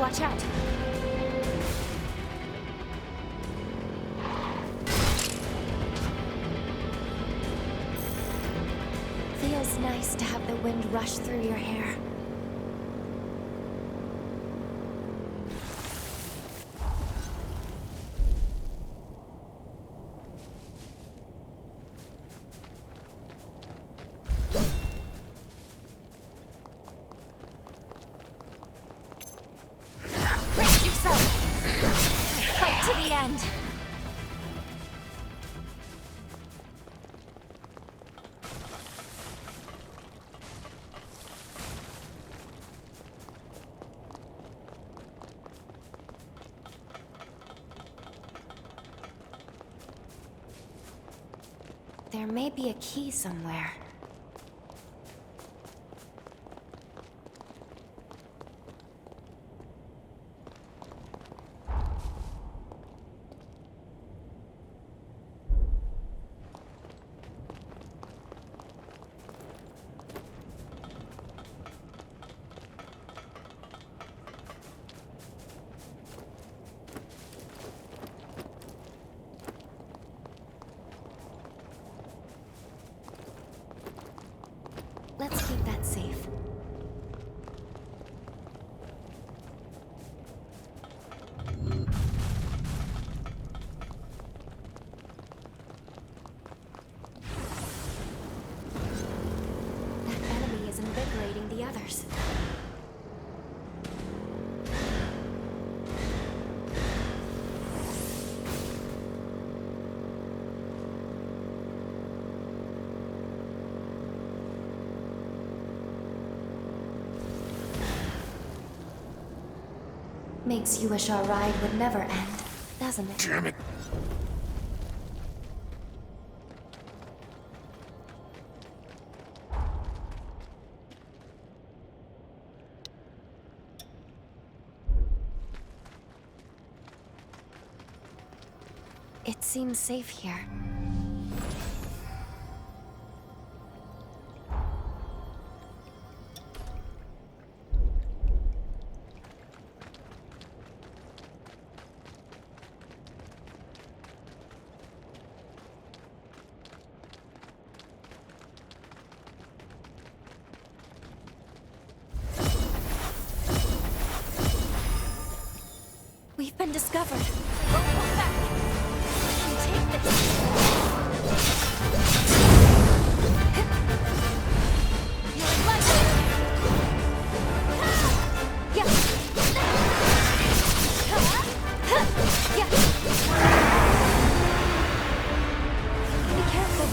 Watch out. Feels nice to have the wind rush through your hair. Brace yourself! Fight to the end! There may be a key somewhere. Let's keep that safe. That enemy is invigorating the others. Makes you wish our ride would never end, doesn't it? Damn it. It seems safe here. We've been discovered. Don't hold back. You take this. You're in light. Yeah. Yeah. Be careful.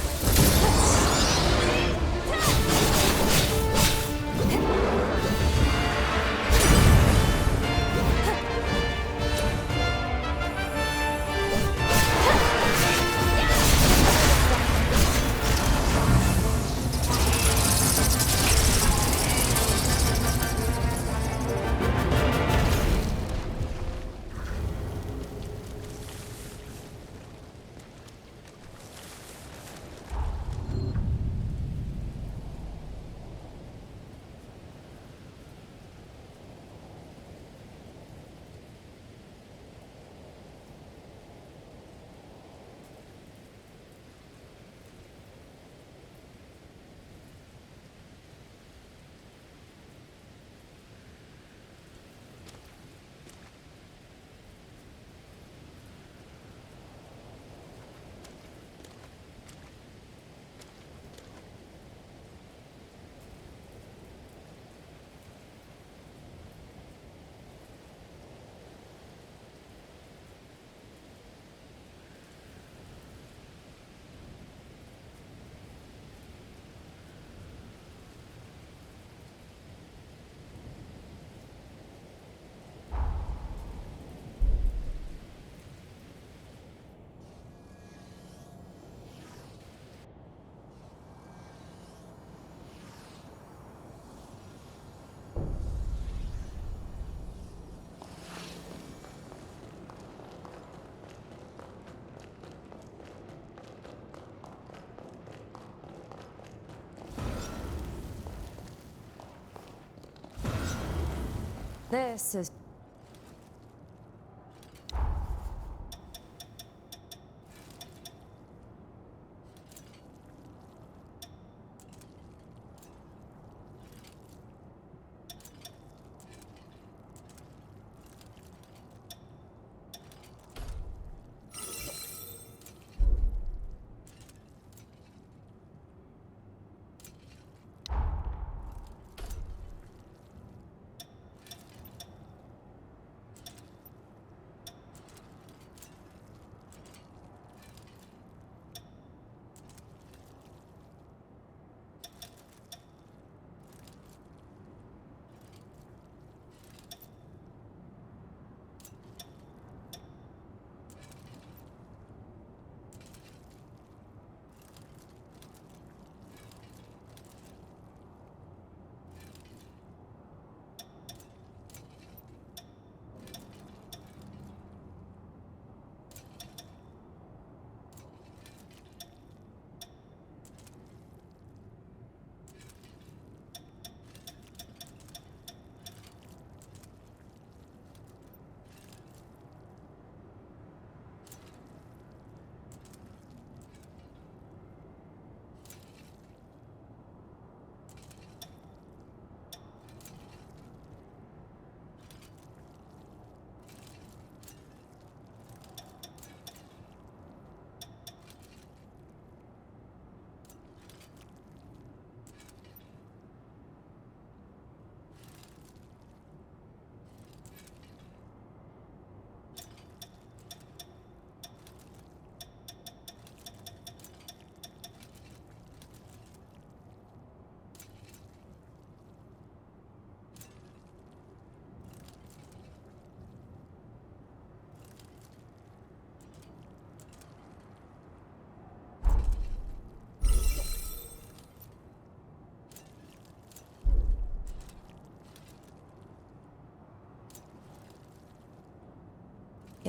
This is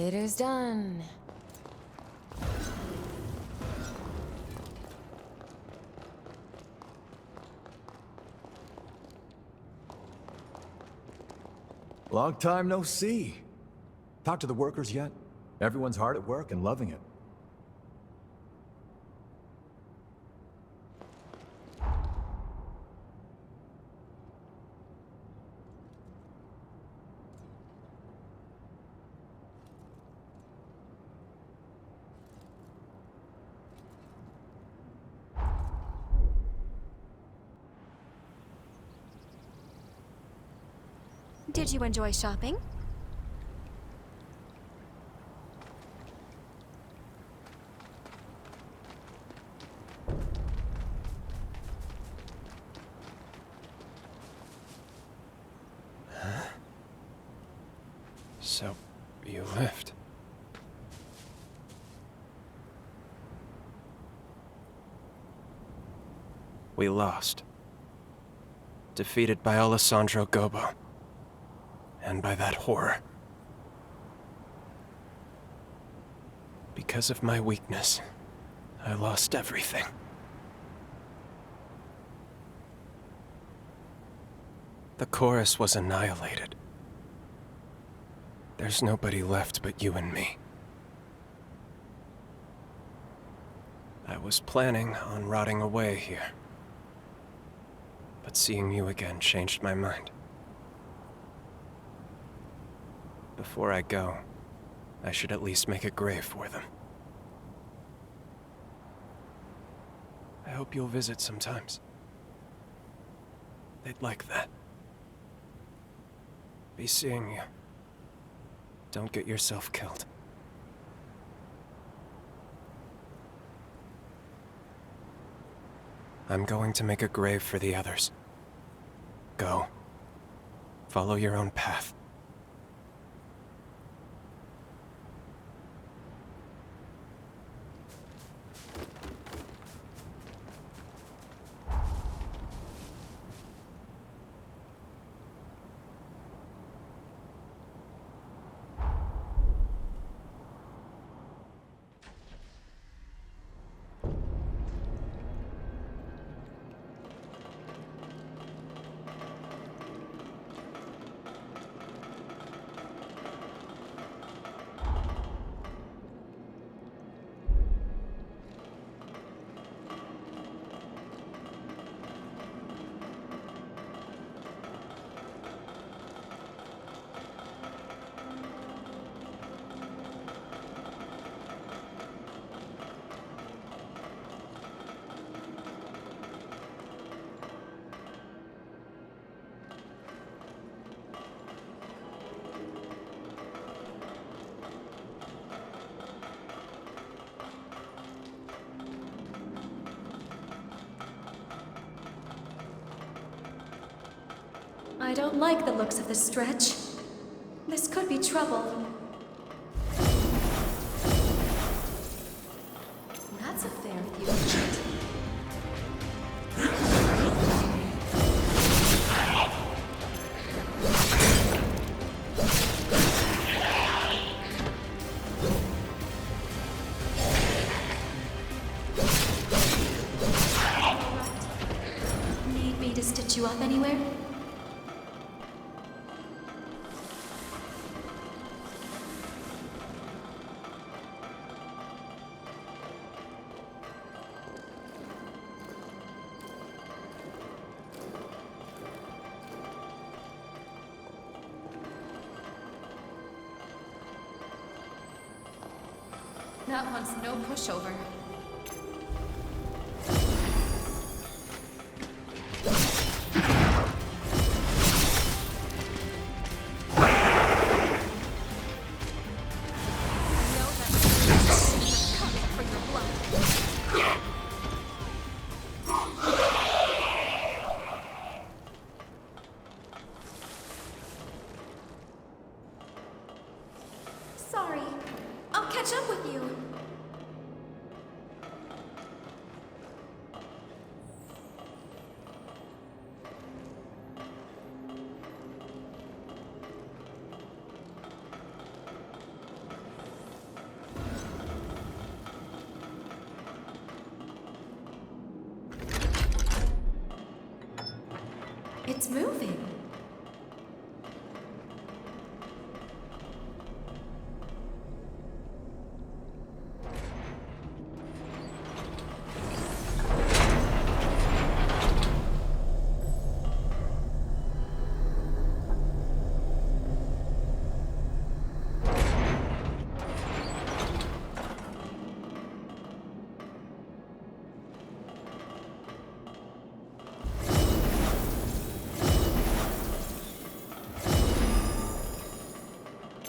It is done. Long time no see. Talked to the workers yet? Everyone's hard at work and loving it. Did you enjoy shopping? So, you left. We lost. Defeated by Alessandro Gobbo. And by that horror. Because of my weakness, I lost everything. The chorus was annihilated. There's nobody left but you and me. I was planning on rotting away here. But seeing you again changed my mind. Before I go, I should at least make a grave for them. I hope you'll visit sometimes. They'd like that. Be seeing you. Don't get yourself killed. I'm going to make a grave for the others. Go. Follow your own path. I don't like the looks of this stretch. This could be trouble. That's a fair with you. Need me to stitch you up anywhere? That one's no pushover. Sorry. I'll catch up with you. It's moving.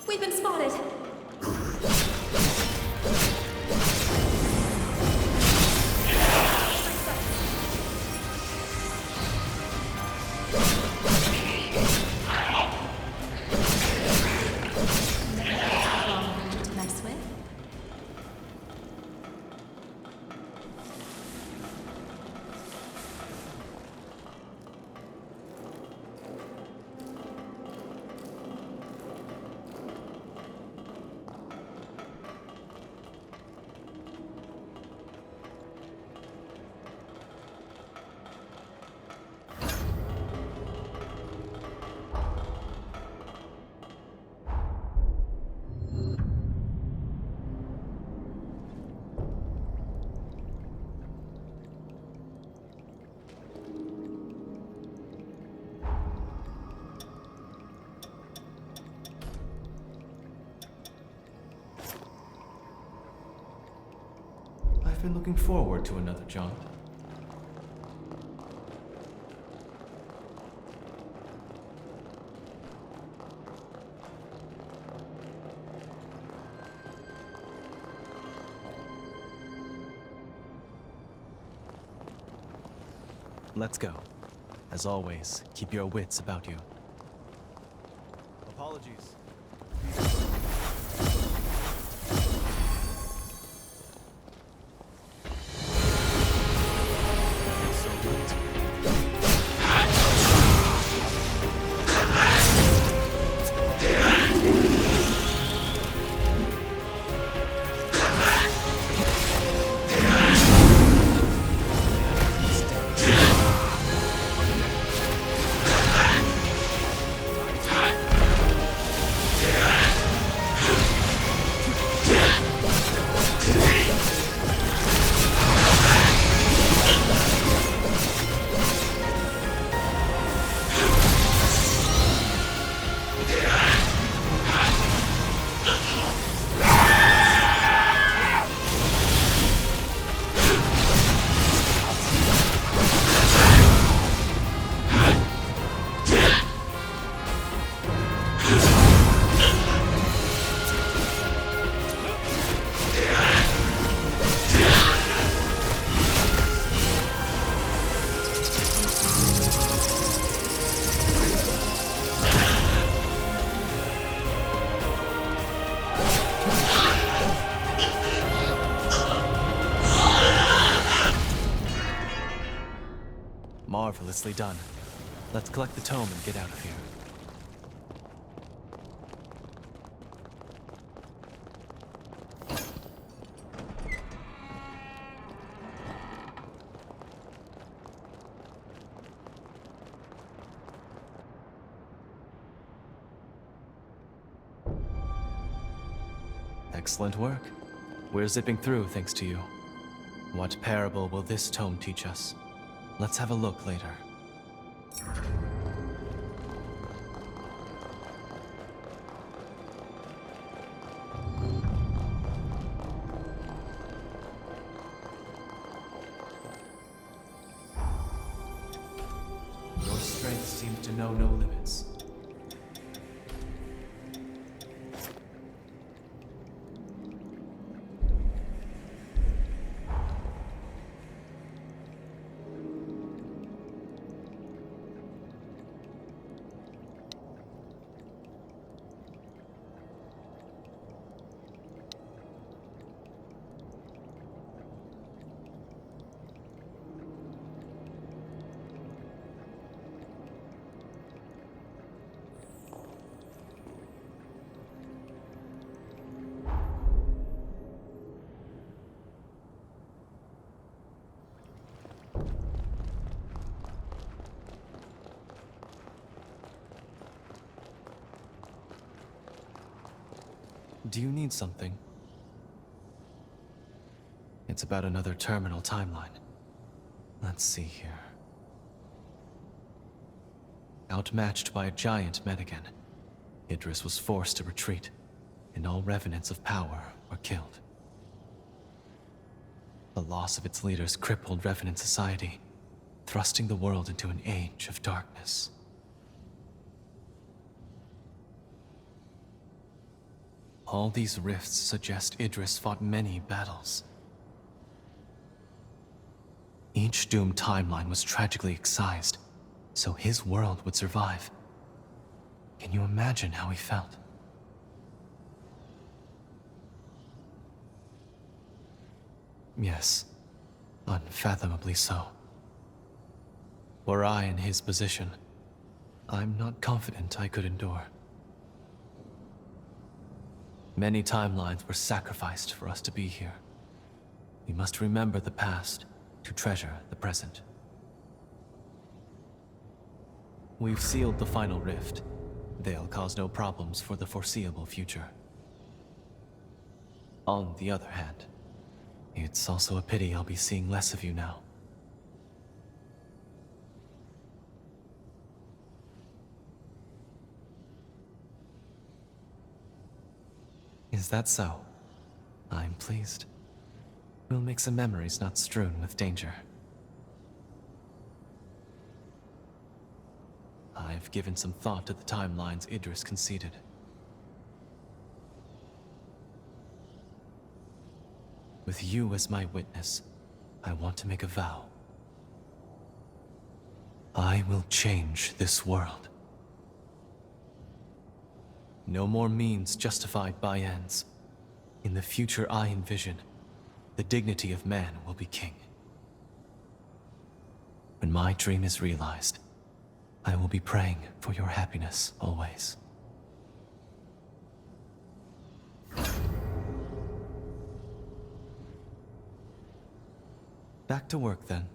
We've been spotted. To mess with. I've been looking forward to another jaunt. Let's go. As always, keep your wits about you. Apologies. Marvelously done. Let's collect the tome and get out of here. Excellent work. We're zipping through thanks to you. What parable will this tome teach us? Let's have a look later. Your strength seems to know no limits. Do you need something? It's about another terminal timeline. Let's see here. Outmatched by a giant Medigan, Idris was forced to retreat, and all revenants of power were killed. The loss of its leaders crippled Revenant society, thrusting the world into an age of darkness. All these rifts suggest Idris fought many battles. Each doomed timeline was tragically excised, so his world would survive. Can you imagine how he felt? Yes, unfathomably so. Were I in his position, I'm not confident I could endure. Many timelines were sacrificed for us to be here. We must remember the past to treasure the present. We've sealed the final rift. They'll cause no problems for the foreseeable future. On the other hand, it's also a pity I'll be seeing less of you now. Is that so? I'm pleased. We'll make some memories not strewn with danger. I've given some thought to the timelines Idris conceded. With you as my witness, I want to make a vow. I will change this world. No more means justified by ends. In the future I envision, the dignity of man will be king. When my dream is realized, I will be praying for your happiness always. Back to work then.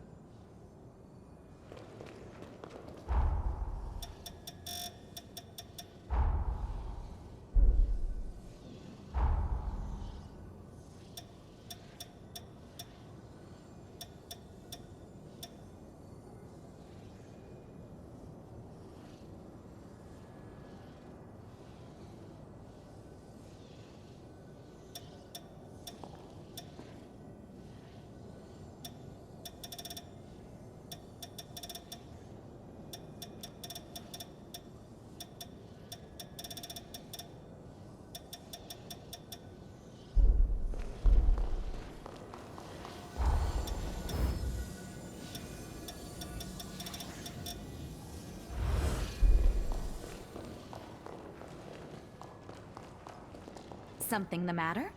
Something the matter?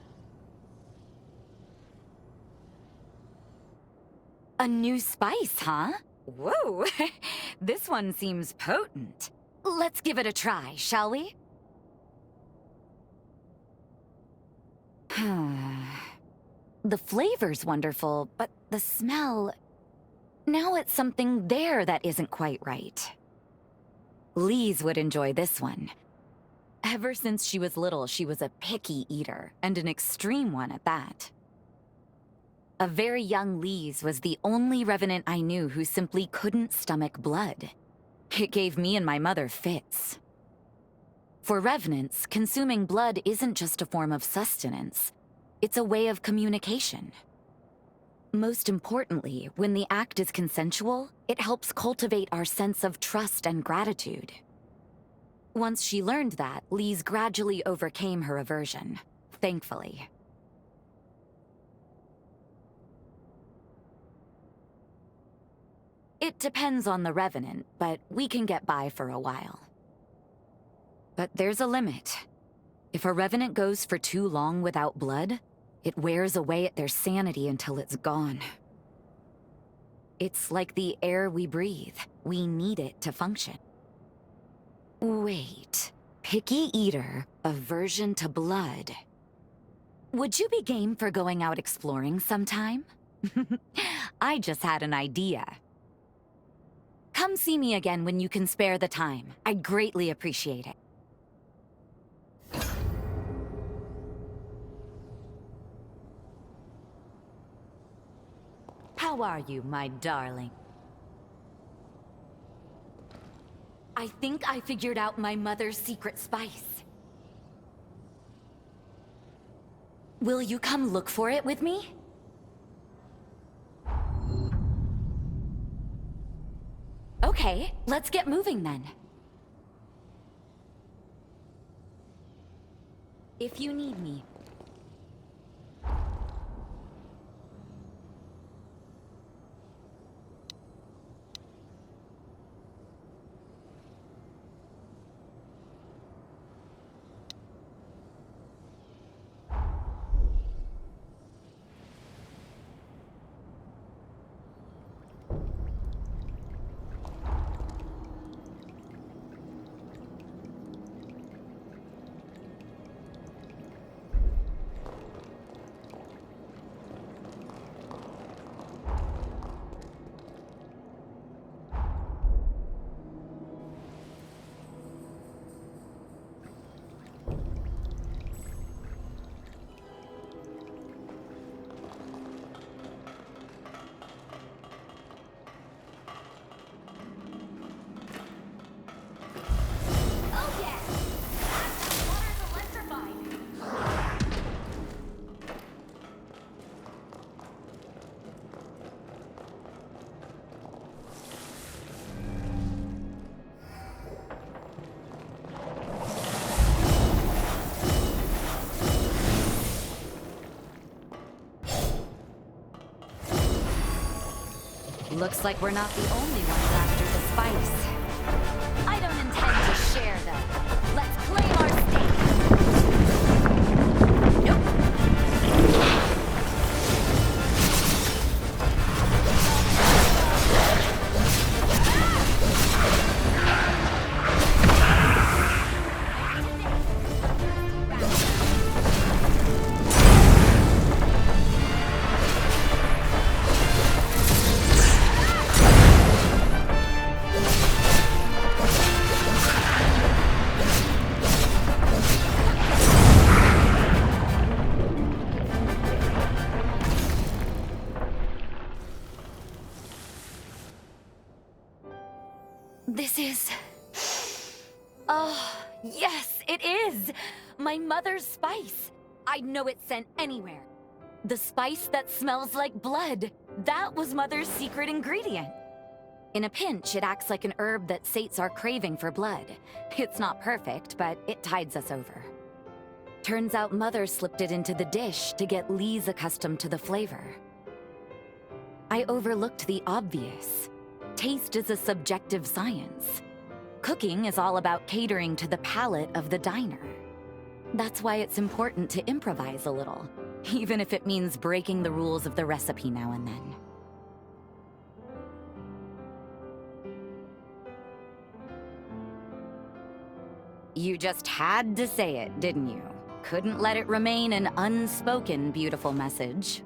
A new spice, huh? Whoa! This one seems potent. Let's give it a try, shall we? The flavor's wonderful, but the smell... Now it's something there that isn't quite right. Lise would enjoy this one. Ever since she was little, she was a picky eater, and an extreme one at that. A very young Lise was the only Revenant I knew who simply couldn't stomach blood. It gave me and my mother fits. For Revenants, consuming blood isn't just a form of sustenance. It's a way of communication. Most importantly, when the act is consensual, it helps cultivate our sense of trust and gratitude. Once she learned that, Lise gradually overcame her aversion, thankfully. It depends on the Revenant, but we can get by for a while. But there's a limit. If a Revenant goes for too long without blood, it wears away at their sanity until it's gone. It's like the air we breathe. We need it to function. Wait, picky eater, aversion to blood. Would you be game for going out exploring sometime? I just had an idea. Come see me again when you can spare the time. I'd greatly appreciate it. How are you, my darling? I think I figured out my mother's secret spice. Will you come look for it with me? Okay, let's get moving then. If you need me. Looks like we're not the only ones after the spice. I don't intend to share, though. Let's claim our stake. Nope. This is... Oh, yes, it is! My mother's spice! I'd know it sent anywhere. The spice that smells like blood. That was Mother's secret ingredient. In a pinch, it acts like an herb that sates our craving for blood. It's not perfect, but it tides us over. Turns out Mother slipped it into the dish to get Lise accustomed to the flavor. I overlooked the obvious. Taste is a subjective science. Cooking is all about catering to the palate of the diner. That's why it's important to improvise a little, even if it means breaking the rules of the recipe now and then. You just had to say it, didn't you? Couldn't let it remain an unspoken beautiful message.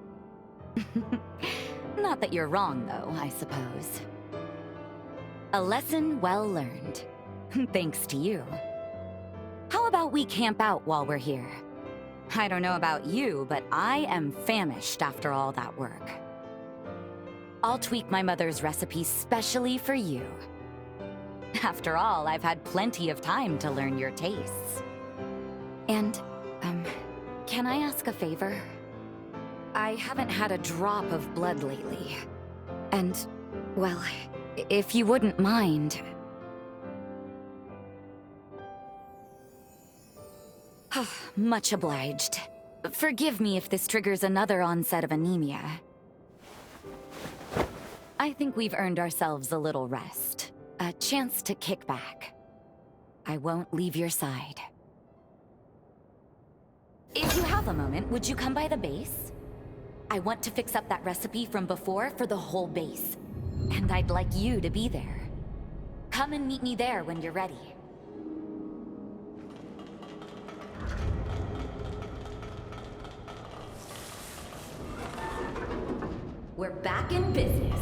Not that you're wrong, though, I suppose. A lesson well learned. Thanks to you. How about we camp out while we're here? I don't know about you, but I am famished after all that work. I'll tweak my mother's recipe specially for you. After all, I've had plenty of time to learn your tastes. And, can I ask a favor? I haven't had a drop of blood lately. And, well, if you wouldn't mind... Much obliged. Forgive me if this triggers another onset of anemia. I think we've earned ourselves a little rest. A chance to kick back. I won't leave your side. If you have a moment, would you come by the base? I want to fix up that recipe from before for the whole base. And I'd like you to be there. Come and meet me there when you're ready. We're back in business.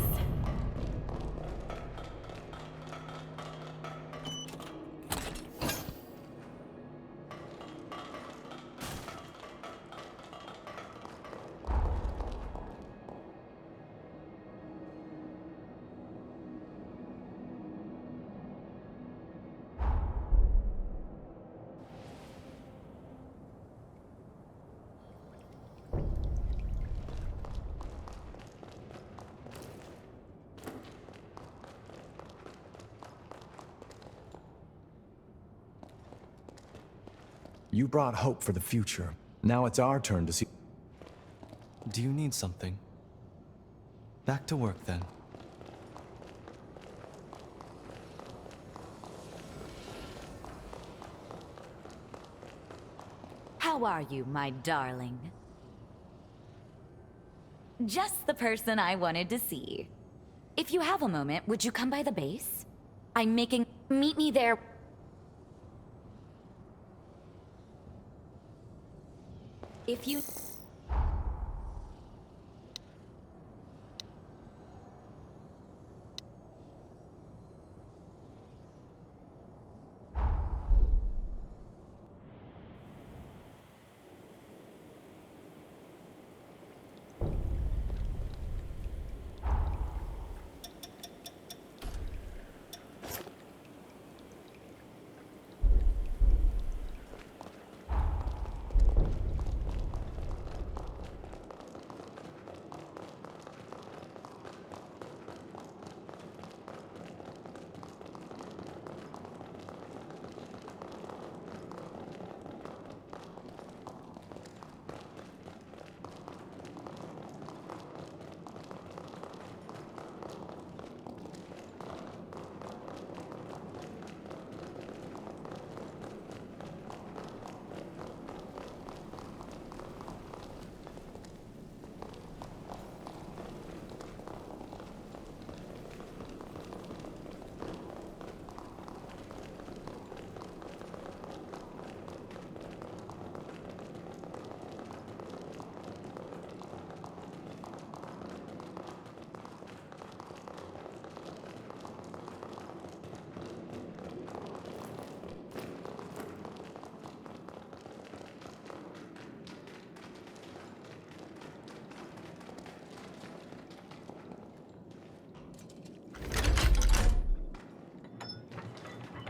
You brought hope for the future. Now it's our turn to see... Do you need something? Back to work then. How are you, my darling? Just the person I wanted to see. If you have a moment, would you come by the base? I'm making... Meet me there... If you...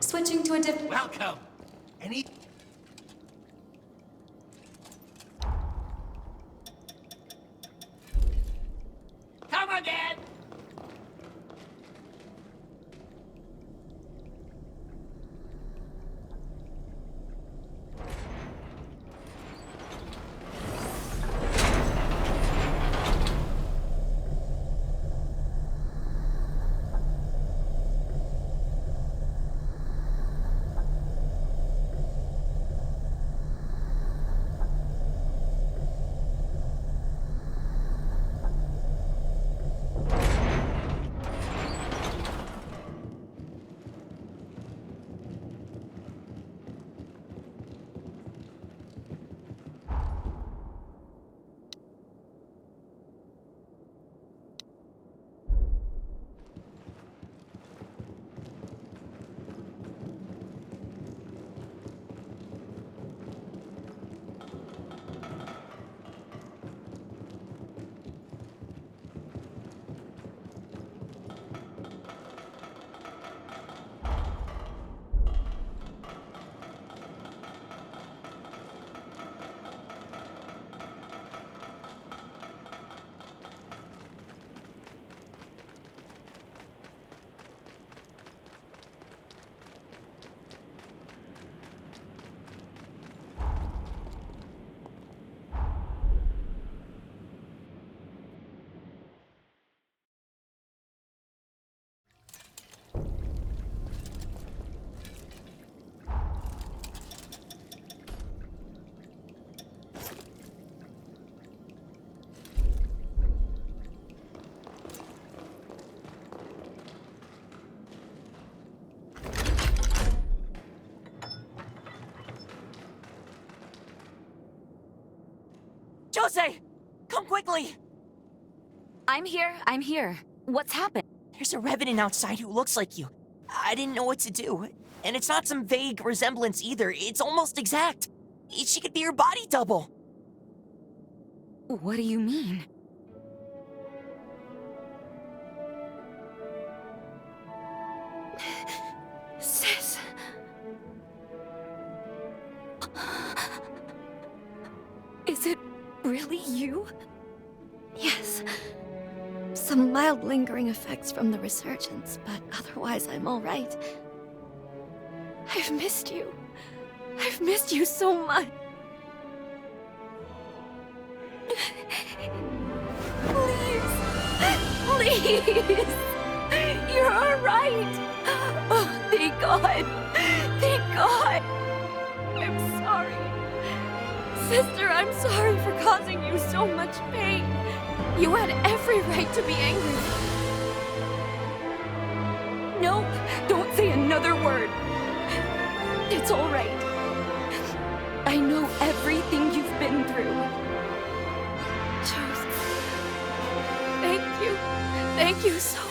Switching to a different... Welcome! Any... Come again! Jose! Come quickly! I'm here. What's happened? There's a revenant outside who looks like you. I didn't know what to do. And it's not some vague resemblance either. It's almost exact. She could be your body double. What do you mean? Sis. Is it really you? Yes. Some mild lingering effects from the resurgence, but otherwise I'm all right. I've missed you. I've missed you so much. Please. Please. You're all right. Oh, thank God. Thank God. I'm sorry. Sister, I'm sorry for causing you so much pain. You had every right to be angry. No, don't say another word. It's all right. I know everything you've been through. Joseph, thank you. Thank you so much.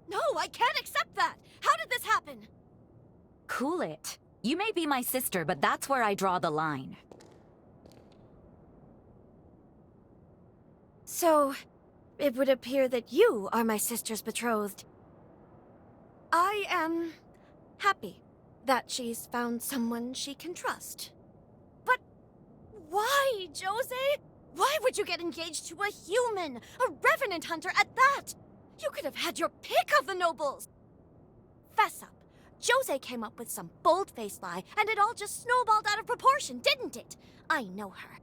No, I can't accept that! How did this happen? Cool it. You may be my sister, but that's where I draw the line. So, it would appear that you are my sister's betrothed. I am happy that she's found someone she can trust. But why, Jose? Why would you get engaged to a human, a revenant hunter at that? You could have had your pick of the nobles! Fess up. Jose came up with some bold-faced lie, and it all just snowballed out of proportion, didn't it? I know her.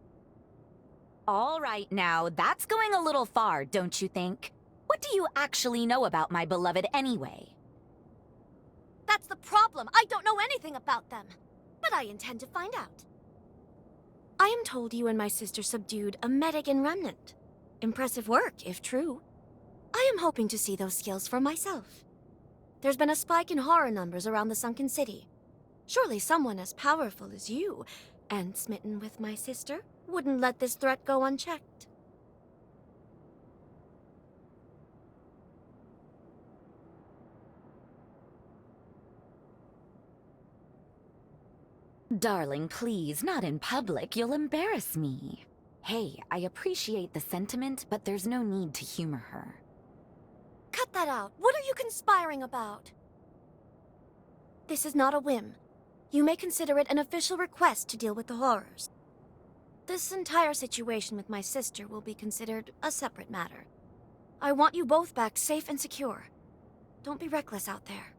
All right now, that's going a little far, don't you think? What do you actually know about my beloved anyway? That's the problem. I don't know anything about them. But I intend to find out. I am told you and my sister subdued a Medigan remnant. Impressive work, if true. I am hoping to see those skills for myself. There's been a spike in horror numbers around the sunken city. Surely someone as powerful as you, and smitten with my sister, wouldn't let this threat go unchecked. Darling, please, not in public. You'll embarrass me. Hey, I appreciate the sentiment, but there's no need to humor her. Cut that out. What are you conspiring about? This is not a whim. You may consider it an official request to deal with the horrors. This entire situation with my sister will be considered a separate matter. I want you both back safe and secure. Don't be reckless out there.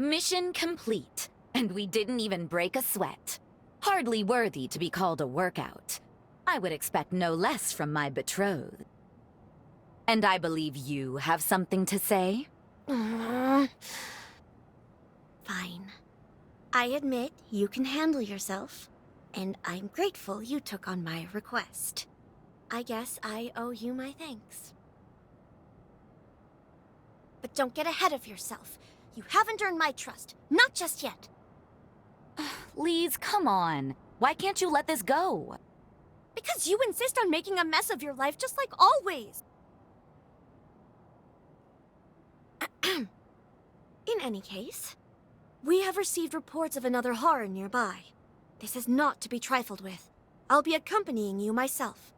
Mission complete, and we didn't even break a sweat. Hardly worthy to be called a workout. I would expect no less from my betrothed. And I believe you have something to say? Fine. I admit you can handle yourself, and I'm grateful you took on my request. I guess I owe you my thanks. But don't get ahead of yourself. You haven't earned my trust. Not just yet. Lise, come on. Why can't you let this go? Because you insist on making a mess of your life just like always. In any case, we have received reports of another horror nearby. This is not to be trifled with. I'll be accompanying you myself.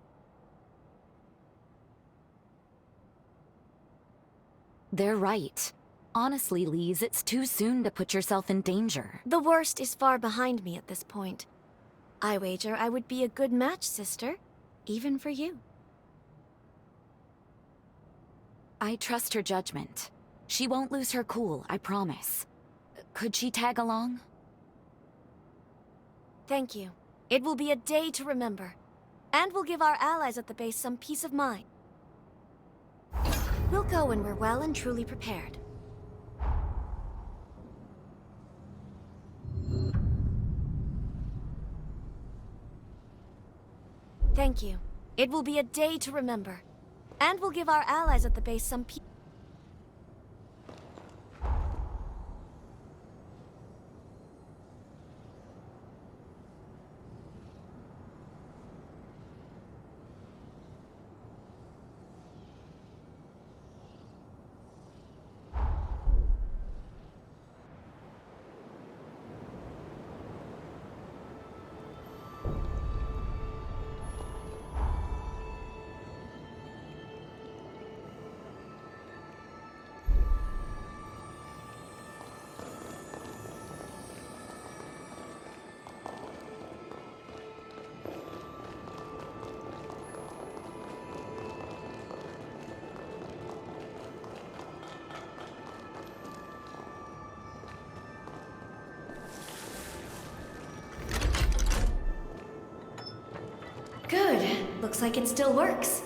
They're right. Honestly, Lise, it's too soon to put yourself in danger. The worst is far behind me at this point. I wager I would be a good match, sister. Even for you. I trust her judgment. She won't lose her cool, I promise. Could she tag along? Thank you. It will be a day to remember. And will give our allies at the base some peace of mind. We'll go when we're well and truly prepared. Thank you. It will be a day to remember. And will give our allies at the base some peace. Good. Looks like it still works.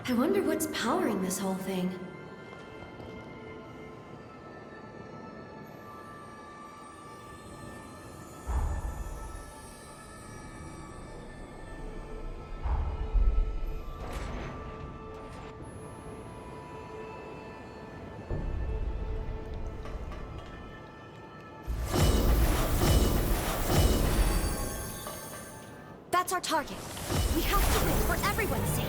I wonder what's powering this whole thing. That's our target. We have to win for everyone's sake.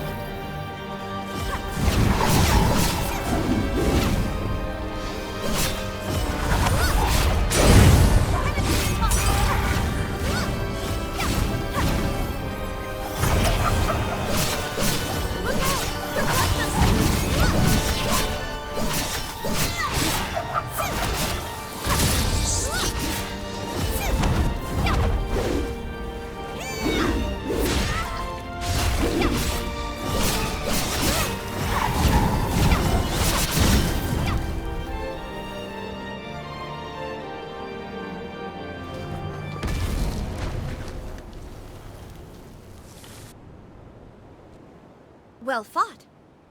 Well fought,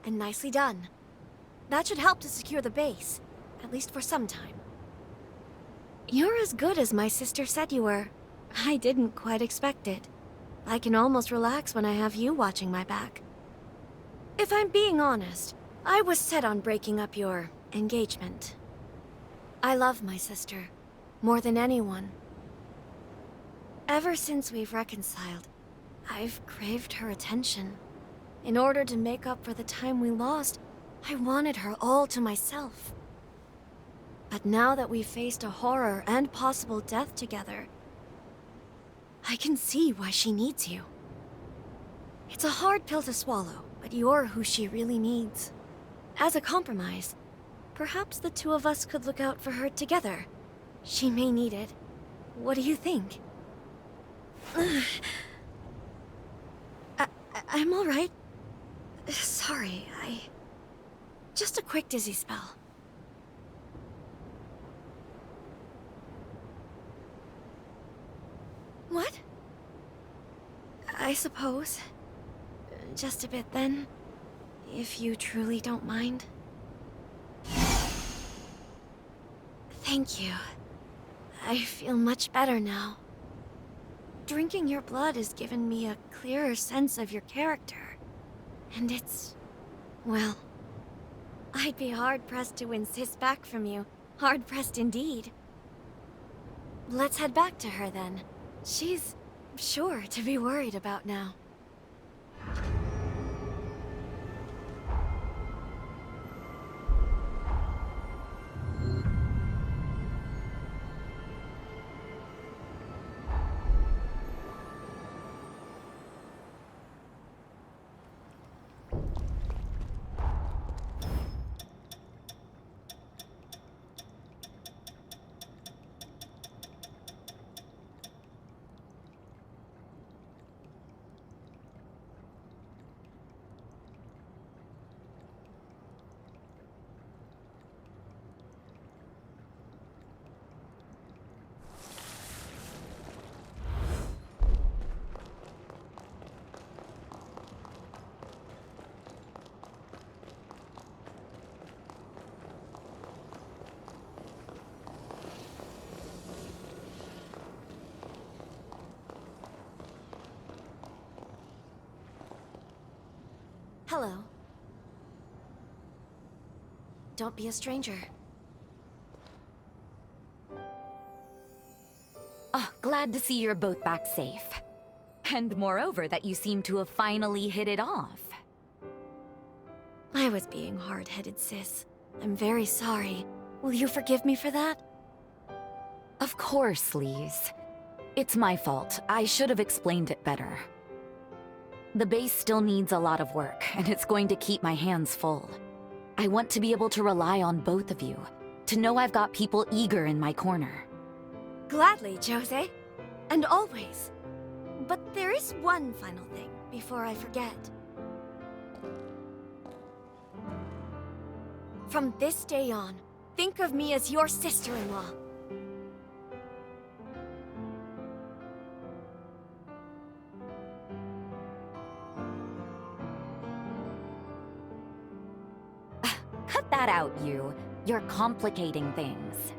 and nicely done. That should help to secure the base, at least for some time. You're as good as my sister said you were. I didn't quite expect it. I can almost relax when I have you watching my back. If I'm being honest, I was set on breaking up your engagement. I love my sister, more than anyone. Ever since we've reconciled, I've craved her attention. In order to make up for the time we lost, I wanted her all to myself. But now that we've faced a horror and possible death together, I can see why she needs you. It's a hard pill to swallow, but you're who she really needs. As a compromise, perhaps the two of us could look out for her together. She may need it. What do you think? I'm all right. Sorry, just a quick dizzy spell. What? I suppose. Just a bit then, if you truly don't mind. Thank you. I feel much better now. Drinking your blood has given me a clearer sense of your character. And it's... well... I'd be hard-pressed to win Sis back from you. Hard-pressed indeed. Let's head back to her then. She's sure to be worried about now. Hello. Don't be a stranger. Oh, glad to see you're both back safe. And moreover, that you seem to have finally hit it off. I was being hard-headed, Sis. I'm very sorry. Will you forgive me for that? Of course, Lise. It's my fault. I should have explained it better. The base still needs a lot of work, and it's going to keep my hands full. I want to be able to rely on both of you, to know I've got people eager in my corner. Gladly, Jose. And always. But there is one final thing before I forget. From this day on, think of me as your sister-in-law. that out, you. You're complicating things.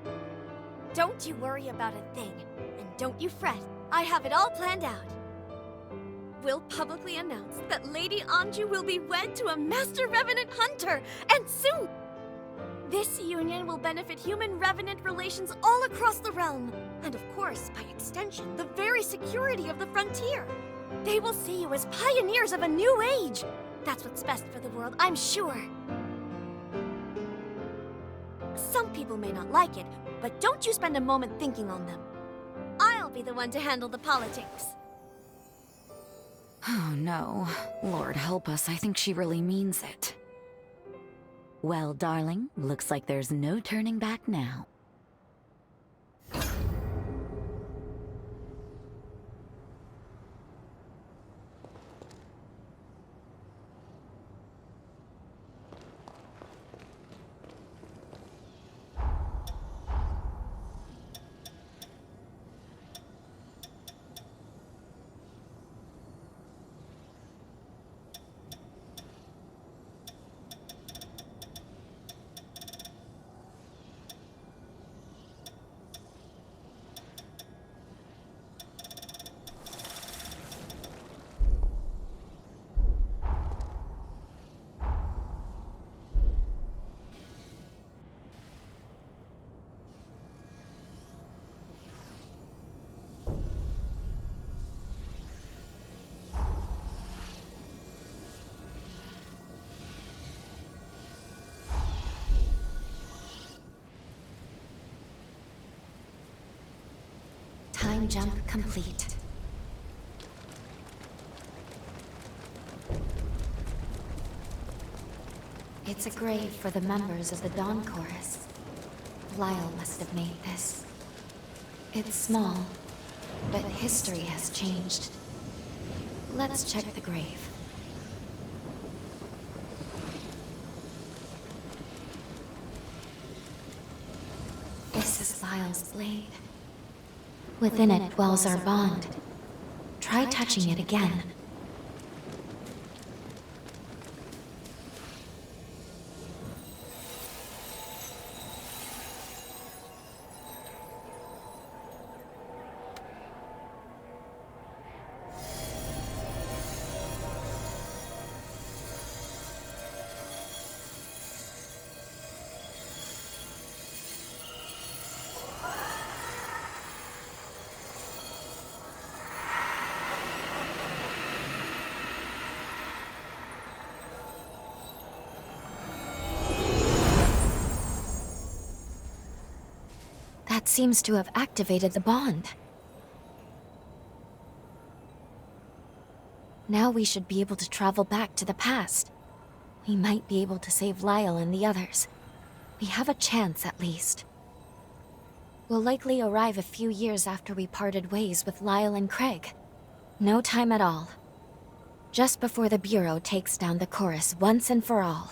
Don't you worry about a thing, and don't you fret. I have it all planned out. We'll publicly announce that Lady Anju will be wed to a Master Revenant Hunter, and soon! This union will benefit human-revenant relations all across the realm, and of course, by extension, the very security of the frontier. They will see you as pioneers of a new age. That's what's best for the world, I'm sure. Some people may not like it, but don't you spend a moment thinking on them. I'll be the one to handle the politics. Oh no. Lord help us, I think she really means it. Well, darling, looks like there's no turning back now. Time jump complete. It's a grave for the members of the Dawn Chorus. Lyle must have made this. It's small, but history has changed. Let's check the grave. This is Lyle's blade. Within it dwells our bond. Try touching it again. That seems to have activated the bond. Now we should be able to travel back to the past. We might be able to save Lyle and the others. We have a chance, at least. We'll likely arrive a few years after we parted ways with Lyle and Craig. No time at all. Just before the Bureau takes down the Chorus once and for all.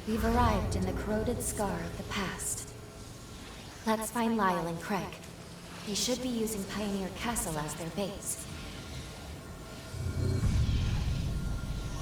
We've arrived in the corroded scar of the past. Let's find Lyle and Craig. They should be using Pioneer Castle as their base.